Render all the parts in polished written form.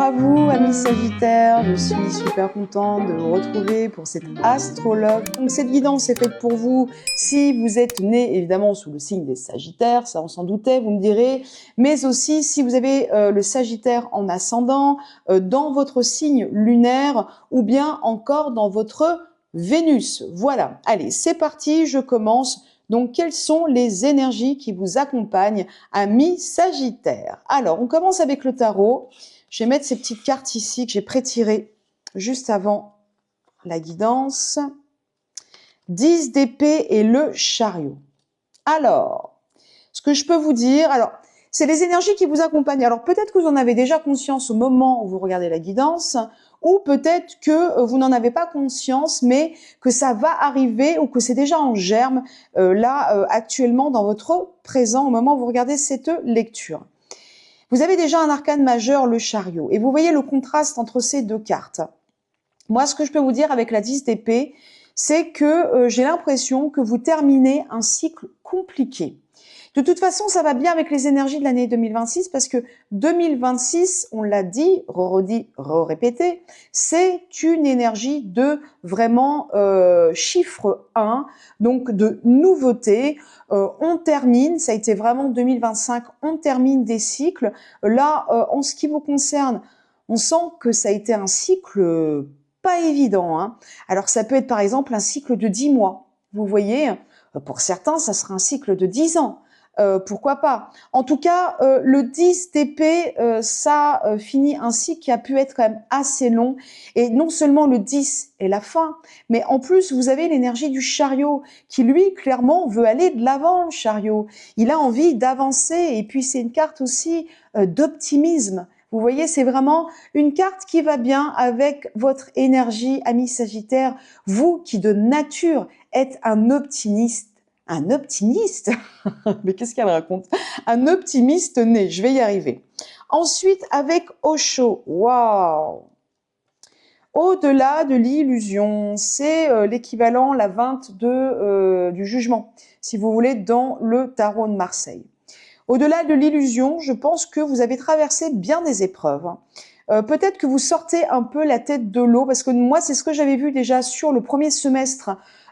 Bonjour à vous, amis Sagittaires, je suis super contente de vous retrouver pour cette astrologue. Donc cette guidance est faite pour vous si vous êtes né évidemment sous le signe des Sagittaires, ça on s'en doutait, vous me direz, mais aussi si vous avez le Sagittaire en ascendant, dans votre signe lunaire ou bien encore dans votre Vénus. Voilà, allez, c'est parti, je commence. Donc, quelles sont les énergies qui vous accompagnent, amis Sagittaires? Alors, on commence avec le tarot. Je vais mettre ces petites cartes ici que j'ai pré-tirées juste avant la guidance. 10 d'épée et le chariot. Alors, ce que je peux vous dire, c'est les énergies qui vous accompagnent. Alors, peut-être que vous en avez déjà conscience au moment où vous regardez la guidance, ou peut-être que vous n'en avez pas conscience, mais que ça va arriver ou que c'est déjà en germe, actuellement, dans votre présent, au moment où vous regardez cette lecture. Vous avez déjà un arcane majeur, le chariot, et vous voyez le contraste entre ces deux cartes. Moi, ce que je peux vous dire avec la 10 d'épée, c'est que j'ai l'impression que vous terminez un cycle compliqué. De toute façon, ça va bien avec les énergies de l'année 2026 parce que 2026, on l'a dit, redit, répété, c'est une énergie de vraiment chiffre 1, donc de nouveauté. On termine, ça a été vraiment 2025, on termine des cycles. Là, en ce qui vous concerne, on sent que ça a été un cycle pas évident, hein. Alors ça peut être par exemple un cycle de 10 mois. Vous voyez, pour certains, ça sera un cycle de 10 ans. Pourquoi pas? En tout cas, le 10 d'épée, ça finit un cycle qui a pu être quand même assez long. Et non seulement le 10 est la fin, mais en plus, vous avez l'énergie du chariot qui, lui, clairement, veut aller de l'avant, le chariot. Il a envie d'avancer. Et puis, c'est une carte aussi d'optimisme. Vous voyez, c'est vraiment une carte qui va bien avec votre énergie, ami Sagittaire. Vous qui de nature êtes un optimiste. Un optimiste? Mais qu'est-ce qu'elle raconte? Un optimiste né, je vais y arriver. Ensuite, avec Osho, waouh! Au-delà de l'illusion, c'est l'équivalent, la 22 du jugement, si vous voulez, dans le tarot de Marseille. Au-delà de l'illusion, je pense que vous avez traversé bien des épreuves. Peut-être que vous sortez un peu la tête de l'eau, parce que moi, c'est ce que j'avais vu déjà sur le premier semestre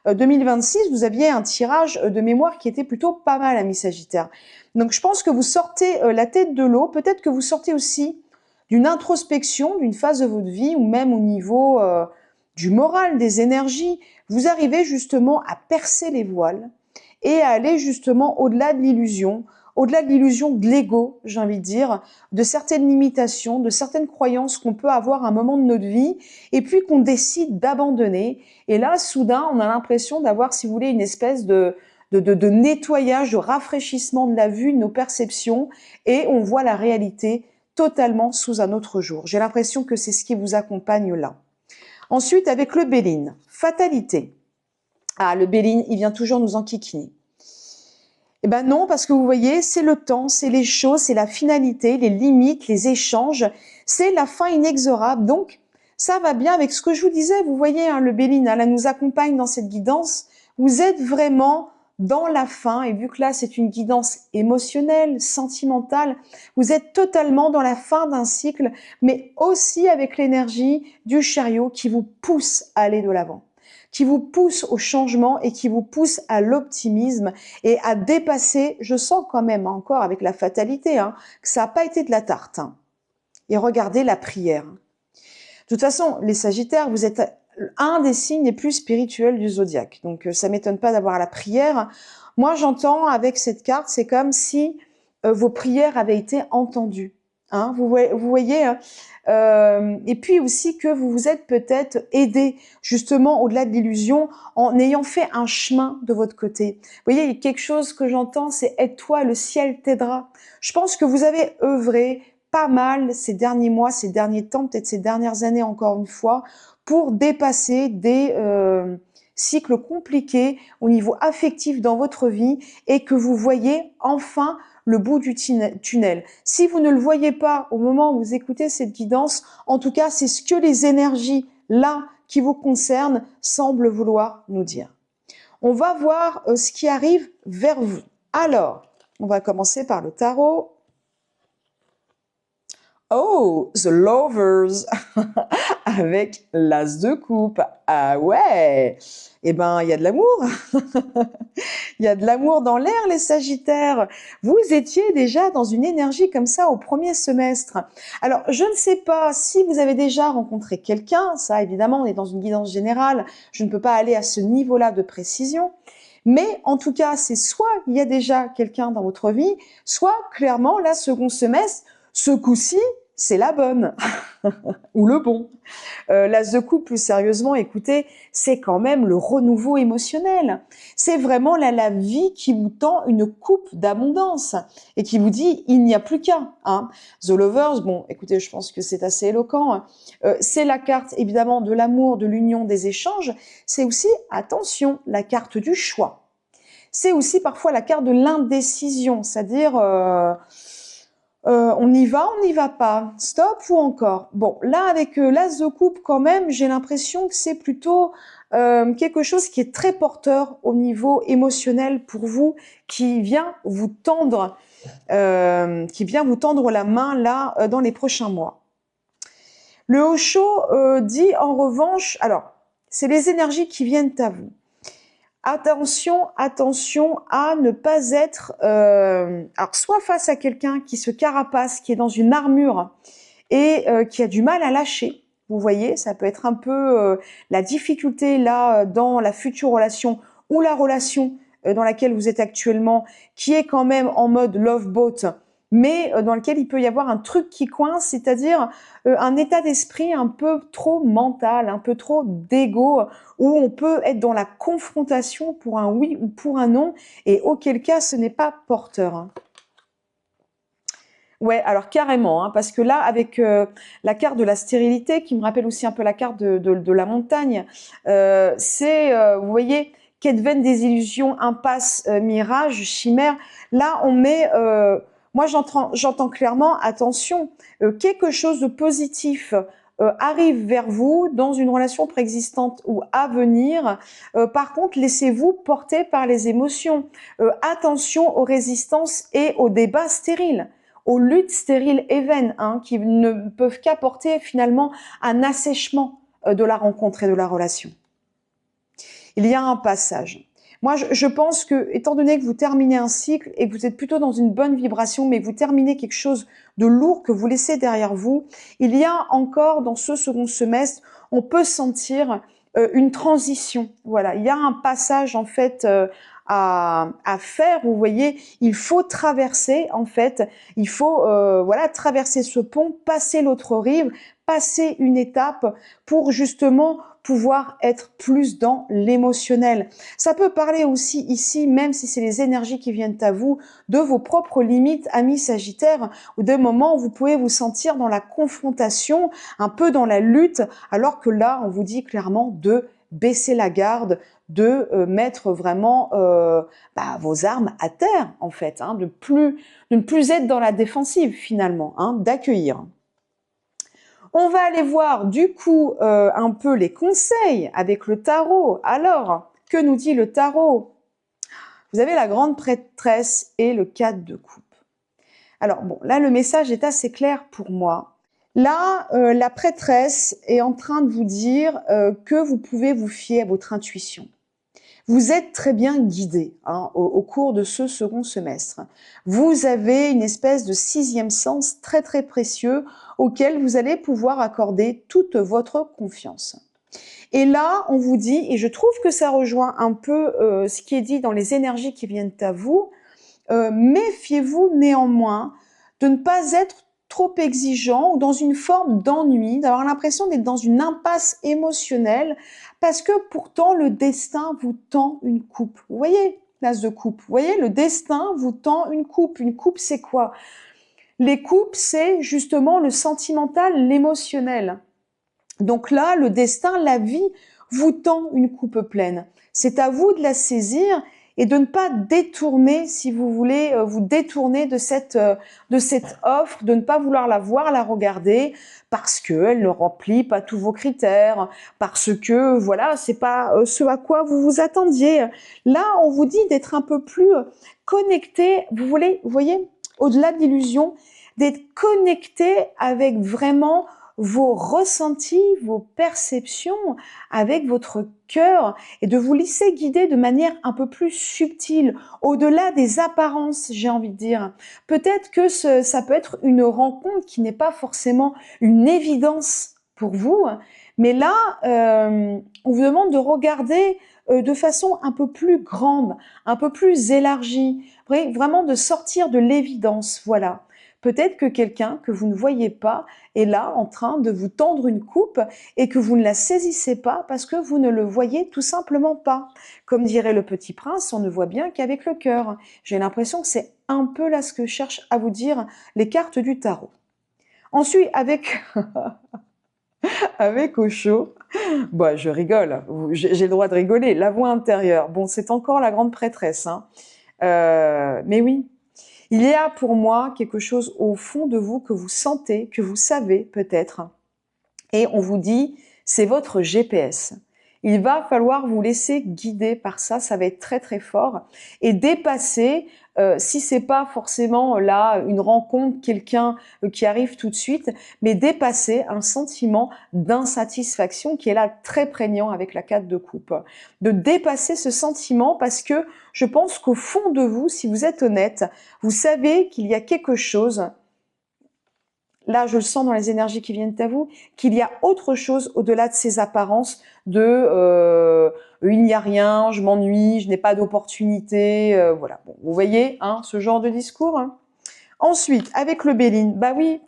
2026. Vous aviez un tirage de mémoire qui était plutôt pas mal, ami Sagittaire. Donc, je pense que vous sortez la tête de l'eau. Peut-être que vous sortez aussi d'une introspection, d'une phase de votre vie, ou même au niveau du moral, des énergies. Vous arrivez justement à percer les voiles et à aller justement au-delà de l'illusion de l'ego, j'ai envie de dire, de certaines limitations, de certaines croyances qu'on peut avoir à un moment de notre vie, et puis qu'on décide d'abandonner. Et là, soudain, on a l'impression d'avoir, si vous voulez, une espèce de nettoyage, de rafraîchissement de la vue, de nos perceptions, et on voit la réalité totalement sous un autre jour. J'ai l'impression que c'est ce qui vous accompagne là. Ensuite, avec le Béline, fatalité. Ah, le Béline, il vient toujours nous enquiquiner. Eh ben non, parce que vous voyez, c'est le temps, c'est les choses, c'est la finalité, les limites, les échanges, c'est la fin inexorable. Donc, ça va bien avec ce que je vous disais. Vous voyez, hein, le Béline, là, nous accompagne dans cette guidance. Vous êtes vraiment dans la fin, et vu que là, c'est une guidance émotionnelle, sentimentale, vous êtes totalement dans la fin d'un cycle, mais aussi avec l'énergie du chariot qui vous pousse à aller de l'avant, qui vous pousse au changement et qui vous pousse à l'optimisme et à dépasser, je sens quand même encore avec la fatalité, hein, que ça n'a pas été de la tarte. Hein. Et regardez la prière. De toute façon, les Sagittaires, vous êtes un des signes les plus spirituels du zodiaque. Donc ça m'étonne pas d'avoir la prière. Moi, j'entends avec cette carte, c'est comme si vos prières avaient été entendues. Hein, vous voyez, hein, et puis aussi que vous vous êtes peut-être aidé justement au-delà de l'illusion en ayant fait un chemin de votre côté. Vous voyez, il y a quelque chose que j'entends, c'est aide-toi, le ciel t'aidera. Je pense que vous avez œuvré pas mal ces derniers mois, ces derniers temps, peut-être ces dernières années encore une fois, pour dépasser des cycles compliqués au niveau affectif dans votre vie et que vous voyez enfin le bout du tunnel. Si vous ne le voyez pas au moment où vous écoutez cette guidance, en tout cas, c'est ce que les énergies là qui vous concernent semblent vouloir nous dire. On va voir ce qui arrive vers vous. Alors, on va commencer par le tarot. Oh, the lovers avec l'as de coupe. Ah ouais, eh ben il y a de l'amour. Il y a de l'amour dans l'air, les Sagittaires. Vous étiez déjà dans une énergie comme ça au premier semestre. Alors, je ne sais pas si vous avez déjà rencontré quelqu'un. Ça, évidemment, on est dans une guidance générale. Je ne peux pas aller à ce niveau-là de précision. Mais en tout cas, c'est soit il y a déjà quelqu'un dans votre vie, soit clairement, là, second semestre, ce coup-ci, c'est la bonne ou le bon. L'as de coupe, plus sérieusement, écoutez, c'est quand même le renouveau émotionnel. C'est vraiment la vie qui vous tend une coupe d'abondance et qui vous dit il n'y a plus qu'un. Hein. The Lovers, bon, écoutez, je pense que c'est assez éloquent. Hein. C'est la carte évidemment de l'amour, de l'union, des échanges. C'est aussi, attention, la carte du choix. C'est aussi parfois la carte de l'indécision, c'est-à-dire on y va, on n'y va pas, stop ou encore. Bon, là avec l'as de coupe quand même, j'ai l'impression que c'est plutôt quelque chose qui est très porteur au niveau émotionnel pour vous, qui vient vous tendre la main là dans les prochains mois. Le Osho dit en revanche, alors c'est les énergies qui viennent à vous. Attention, attention à ne pas être, alors soit face à quelqu'un qui se carapace, qui est dans une armure et qui a du mal à lâcher. Vous voyez, ça peut être un peu la difficulté là dans la future relation ou la relation dans laquelle vous êtes actuellement, qui est quand même en mode love boat, mais dans lequel il peut y avoir un truc qui coince, c'est-à-dire un état d'esprit un peu trop mental, un peu trop d'ego, où on peut être dans la confrontation pour un oui ou pour un non, et auquel cas ce n'est pas porteur. Ouais, alors carrément, hein, parce que là, avec la carte de la stérilité, qui me rappelle aussi un peu la carte de la montagne, vous voyez, quête vaine des illusions, impasse, mirage, chimère. Là, on met, moi j'entends clairement, attention, quelque chose de positif arrive vers vous dans une relation préexistante ou à venir. Par contre, laissez-vous porter par les émotions. Attention aux résistances et aux débats stériles, aux luttes stériles et vaines, hein, qui ne peuvent qu'apporter finalement un assèchement de la rencontre et de la relation. Il y a un passage. Moi, je pense que, étant donné que vous terminez un cycle et que vous êtes plutôt dans une bonne vibration, mais vous terminez quelque chose de lourd que vous laissez derrière vous, il y a encore dans ce second semestre, on peut sentir une transition. Voilà, il y a un passage en fait à faire. Vous voyez, il faut traverser en fait, il faut voilà traverser ce pont, passer l'autre rive, passer une étape pour justement pouvoir être plus dans l'émotionnel. Ça peut parler aussi ici, même si c'est les énergies qui viennent à vous, de vos propres limites, amis Sagittaires, ou des moments où vous pouvez vous sentir dans la confrontation, un peu dans la lutte, alors que là, on vous dit clairement de baisser la garde, de mettre vraiment vos armes à terre, en fait, hein, de ne plus être dans la défensive, finalement, hein, d'accueillir. On va aller voir du coup un peu les conseils avec le tarot. Alors, que nous dit le tarot? Vous avez la grande prêtresse et le 4 de coupe. Alors bon, là le message est assez clair pour moi. Là, la prêtresse est en train de vous dire que vous pouvez vous fier à votre intuition. Vous êtes très bien guidé hein, au cours de ce second semestre. Vous avez une espèce de sixième sens très très précieux auquel vous allez pouvoir accorder toute votre confiance. Et là, on vous dit, et je trouve que ça rejoint un peu ce qui est dit dans les énergies qui viennent à vous, méfiez-vous néanmoins de ne pas être trop exigeant ou dans une forme d'ennui, d'avoir l'impression d'être dans une impasse émotionnelle, parce que pourtant le destin vous tend une coupe. Vous voyez, l'as de coupe. Vous voyez, le destin vous tend une coupe. Une coupe, c'est quoi? Les coupes, c'est justement le sentimental, l'émotionnel. Donc là, le destin, la vie vous tend une coupe pleine. C'est à vous de la saisir et de ne pas détourner, si vous voulez, vous détourner de cette offre, de ne pas vouloir la voir, la regarder, parce qu'elle ne remplit pas tous vos critères, parce que, voilà, c'est pas ce à quoi vous vous attendiez. Là, on vous dit d'être un peu plus connecté, vous voyez, au-delà de l'illusion, d'être connecté avec vraiment vos ressentis, vos perceptions, avec votre cœur et de vous laisser guider de manière un peu plus subtile, au-delà des apparences, j'ai envie de dire. Peut-être que ça peut être une rencontre qui n'est pas forcément une évidence pour vous, mais là, on vous demande de regarder de façon un peu plus grande, un peu plus élargie, vraiment de sortir de l'évidence, voilà. Peut-être que quelqu'un que vous ne voyez pas est là en train de vous tendre une coupe et que vous ne la saisissez pas parce que vous ne le voyez tout simplement pas. Comme dirait le Petit Prince, on ne voit bien qu'avec le cœur. J'ai l'impression que c'est un peu là ce que cherchent à vous dire les cartes du tarot. Ensuite, avec avec Osho, bah, je rigole, j'ai le droit de rigoler, la voix intérieure. Bon, c'est encore la grande prêtresse, hein. Mais oui, il y a pour moi quelque chose au fond de vous que vous sentez, que vous savez peut-être, et on vous dit, c'est votre GPS. Il va falloir vous laisser guider par ça, ça va être très très fort, et dépasser, si c'est pas forcément là une rencontre, quelqu'un qui arrive tout de suite, mais dépasser un sentiment d'insatisfaction qui est là très prégnant avec la 4 de coupe. De dépasser ce sentiment parce que je pense qu'au fond de vous, si vous êtes honnête, vous savez qu'il y a quelque chose, là je le sens dans les énergies qui viennent à vous, qu'il y a autre chose au-delà de ces apparences de il n'y a rien, je m'ennuie, je n'ai pas d'opportunité, voilà. Bon, vous voyez hein, ce genre de discours hein. Ensuite, avec le Béline, bah oui,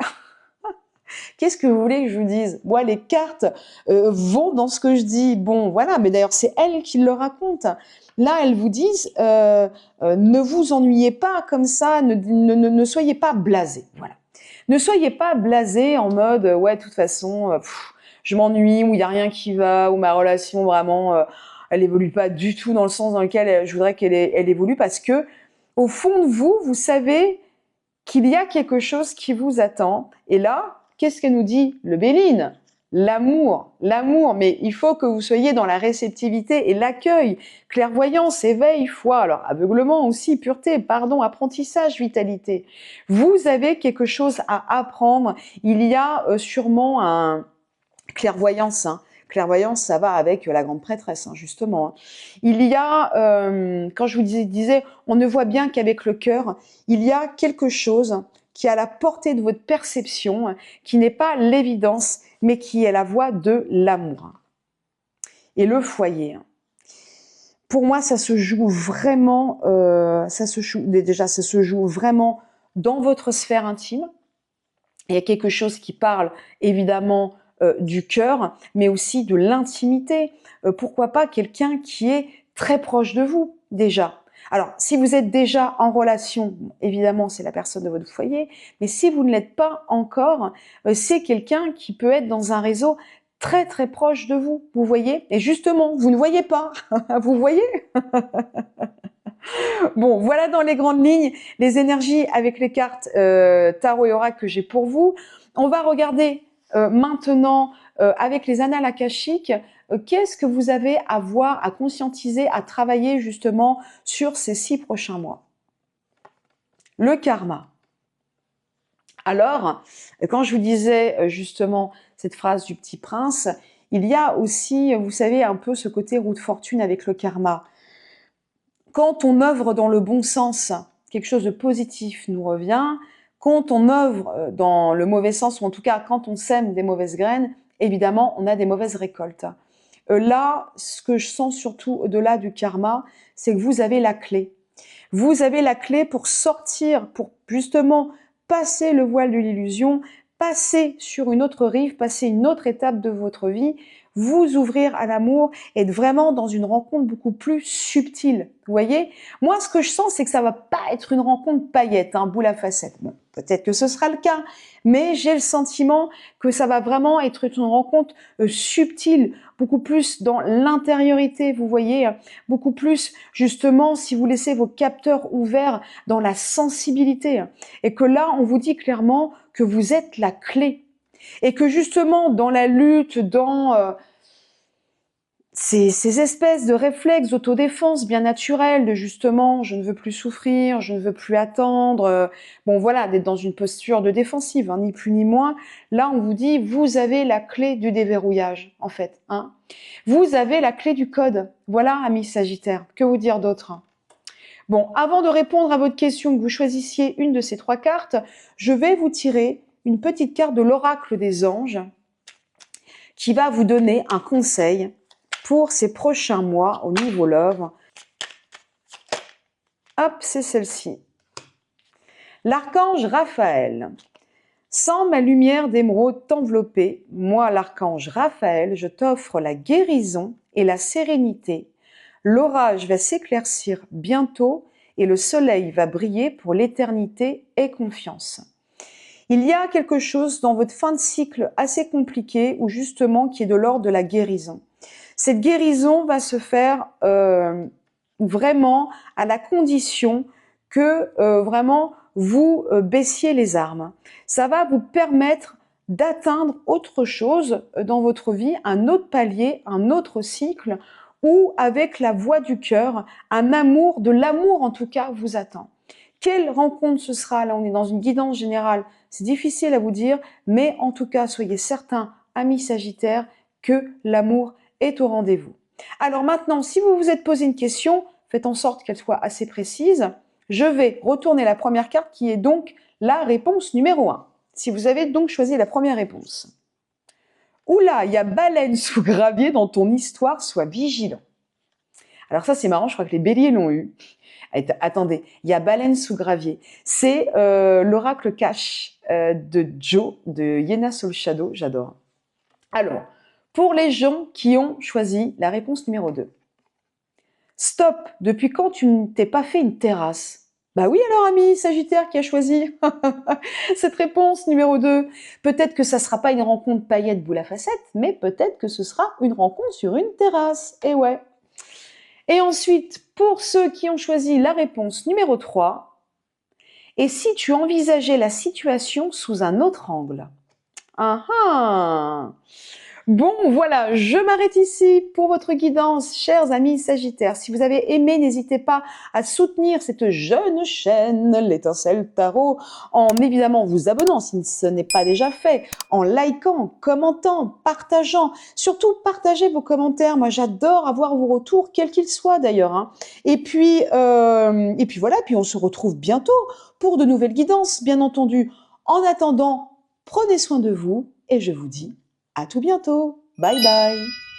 qu'est-ce que vous voulez que je vous dise? Moi, les cartes vont dans ce que je dis. Bon, voilà, mais d'ailleurs, c'est elles qui le racontent. Là, elles vous disent, ne vous ennuyez pas comme ça, ne soyez pas blasés. Voilà. Ne soyez pas blasés en mode, ouais, de toute façon, je m'ennuie, ou il n'y a rien qui va, ou ma relation, vraiment, elle évolue pas du tout dans le sens dans lequel je voudrais elle évolue, parce que, au fond de vous, vous savez qu'il y a quelque chose qui vous attend. Et là, qu'est-ce qu'elle nous dit? Le Béline, l'amour, l'amour. Mais il faut que vous soyez dans la réceptivité et l'accueil, clairvoyance, éveil, foi. Alors, aveuglement aussi, pureté, pardon, apprentissage, vitalité. Vous avez quelque chose à apprendre. Il y a sûrement un clairvoyance, hein. Clairvoyance, ça va avec la grande prêtresse, hein, justement. Hein. Il y a, quand je vous disais, on ne voit bien qu'avec le cœur, il y a quelque chose qui est à la portée de votre perception, qui n'est pas l'évidence, mais qui est la voix de l'amour. Et le foyer. Pour moi, ça se joue vraiment, déjà, ça se joue vraiment dans votre sphère intime. Il y a quelque chose qui parle, évidemment, du cœur, mais aussi de l'intimité. Pourquoi pas quelqu'un qui est très proche de vous, déjà. Alors, si vous êtes déjà en relation, évidemment, c'est la personne de votre foyer, mais si vous ne l'êtes pas encore, c'est quelqu'un qui peut être dans un réseau très très proche de vous, vous voyez. Et justement, vous ne voyez pas, vous voyez. Bon, voilà dans les grandes lignes les énergies avec les cartes tarot et oracle que j'ai pour vous. On va regarder maintenant avec les annales akashiques, qu'est-ce que vous avez à voir, à conscientiser, à travailler justement sur ces 6 prochains mois. Le karma. Alors, quand je vous disais justement cette phrase du Petit Prince, il y a aussi, vous savez, un peu ce côté roue de fortune avec le karma. Quand on œuvre dans le bon sens, quelque chose de positif nous revient. Quand on œuvre dans le mauvais sens, ou en tout cas quand on sème des mauvaises graines, évidemment, on a des mauvaises récoltes. Là, ce que je sens surtout au-delà du karma, c'est que vous avez la clé. Vous avez la clé pour sortir, pour justement passer le voile de l'illusion, passer sur une autre rive, passer une autre étape de votre vie, vous ouvrir à l'amour, être vraiment dans une rencontre beaucoup plus subtile. Vous voyez? Moi, ce que je sens, c'est que ça va pas être une rencontre paillette, un boule à facettes. Bon, peut-être que ce sera le cas, mais j'ai le sentiment que ça va vraiment être une rencontre subtile, beaucoup plus dans l'intériorité, vous voyez, beaucoup plus justement si vous laissez vos capteurs ouverts dans la sensibilité. Et que là, on vous dit clairement que vous êtes la clé. Et que justement, dans la lutte, dans ces espèces de réflexes d'autodéfense bien naturels, de justement, je ne veux plus souffrir, je ne veux plus attendre, bon voilà, d'être dans une posture de défensive, hein, ni plus ni moins. Là, on vous dit, vous avez la clé du déverrouillage, en fait. Hein. Vous avez la clé du code. Voilà, amis Sagittaires, que vous dire d'autre? Bon, avant de répondre à votre question, que vous choisissiez une de ces 3 cartes, je vais vous tirer une petite carte de l'oracle des anges qui va vous donner un conseil pour ces prochains mois au niveau love. Hop, c'est celle-ci. L'archange Raphaël. Sans ma lumière d'émeraude t'envelopper, moi l'archange Raphaël, je t'offre la guérison et la sérénité. L'orage va s'éclaircir bientôt et le soleil va briller pour l'éternité, aie confiance. Il y a quelque chose dans votre fin de cycle assez compliqué ou justement qui est de l'ordre de la guérison. Cette guérison va se faire vraiment à la condition que vraiment vous baissiez les armes. Ça va vous permettre d'atteindre autre chose dans votre vie, un autre palier, un autre cycle, où avec la voix du cœur, un amour, de l'amour en tout cas, vous attend. Quelle rencontre ce sera? Là, on est dans une guidance générale. C'est difficile à vous dire, mais en tout cas, soyez certains, amis Sagittaires, que l'amour est au rendez-vous. Alors maintenant, si vous vous êtes posé une question, faites en sorte qu'elle soit assez précise. Je vais retourner la première carte qui est donc la réponse numéro 1. Si vous avez donc choisi la première réponse. Oula, il y a baleine sous gravier dans ton histoire, sois vigilant. Alors ça, c'est marrant, je crois que les béliers l'ont eu. Attendez, il y a baleine sous gravier. C'est l'oracle cache de Joe, de Yena Soul Shadow, j'adore. Alors, pour les gens qui ont choisi la réponse numéro 2. Stop, depuis quand tu ne t'es pas fait une terrasse? Bah oui alors ami Sagittaire qui a choisi cette réponse numéro 2. Peut-être que ça ne sera pas une rencontre paillette boule à facettes, mais peut-être que ce sera une rencontre sur une terrasse. Et ouais. Et ensuite, pour ceux qui ont choisi la réponse numéro 3, et si tu envisageais la situation sous un autre angle? Ah ah! Bon, voilà, je m'arrête ici pour votre guidance, chers amis Sagittaires. Si vous avez aimé, n'hésitez pas à soutenir cette jeune chaîne, l'Étincelle Tarot, en évidemment vous abonnant si ce n'est pas déjà fait, en likant, commentant, partageant. Surtout, partagez vos commentaires. Moi, j'adore avoir vos retours, quels qu'ils soient d'ailleurs. Hein. Et puis voilà, puis on se retrouve bientôt pour de nouvelles guidances, bien entendu. En attendant, prenez soin de vous et je vous dis à tout bientôt. Bye bye.